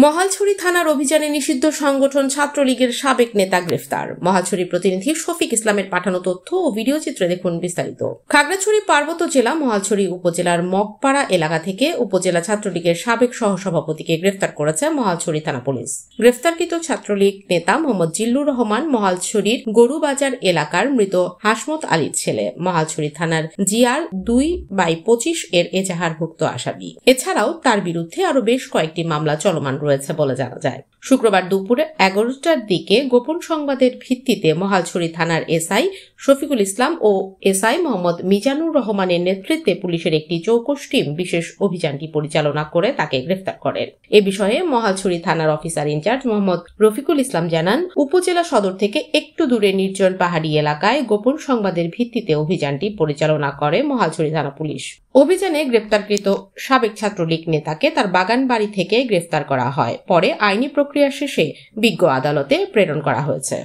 মহালছড়ি থানার অভিযানে নিষিদ্ধ সংগঠন ছাত্রলীগের সাবেক নেতা গ্রেফতার। মহালছড়ি প্রতিনিধি শফিক ইসলামের পাঠানো তথ্য ও ভিডিও চিত্রে দেখুন বিস্তারিত। খাগড়াছড়ি পার্বত্য জেলা মহালছড়ি উপজেলার মগপাড়া এলাকা থেকে উপজেলা ছাত্রলীগের সাবেক সহসভাপতিকে গ্রেফতার করেছে মহালছড়ি থানা পুলিশ। গ্রেফতারকৃত ছাত্রলীগ নেতা মোহাম্মদ জিল্লুর রহমান মহালছড়ির গরুবাজার এলাকার মৃত হাসমত আলীর ছেলে। মহালছড়ি থানার জিআর 2/25 এর এজাহারভুক্ত আসামি। এছাড়াও তার বিরুদ্ধে আরো বেশ কয়েকটি মামলা চলমান রয়েছে বলে জানা যায়। শুক্রবার দুপুরে 11টার দিকে গোপন সংবাদের ভিত্তিতে মহালছড়ি থানার এসআই শফিকুল ইসলাম ও এসআই মোহাম্মদ মিজানুর রহমানের নেতৃত্বে পুলিশের একটি চৌকস টিম বিশেষ অভিযানটি পরিচালনা করে তাকে গ্রেফতার করেন। এ বিষয়ে মহালছড়ি থানার অফিসার ইনচার্জ মোহাম্মদ রফিকুল ইসলাম জানান, উপজেলা সদর থেকে একটু দূরে নির্জন পাহাড়ি এলাকায় গোপন সংবাদের ভিত্তিতে অভিযানটি পরিচালনা করে মহালছড়ি থানা পুলিশ। অভিযানে গ্রেফতারকৃত সাবেক ছাত্রলীগ নেতাকে তার বাগান বাড়ি থেকে গ্রেফতার করা হয়। পরে আইনি প্রক্রিয়া শেষে বিজ্ঞ আদালতে প্রেরণ করা হয়েছে।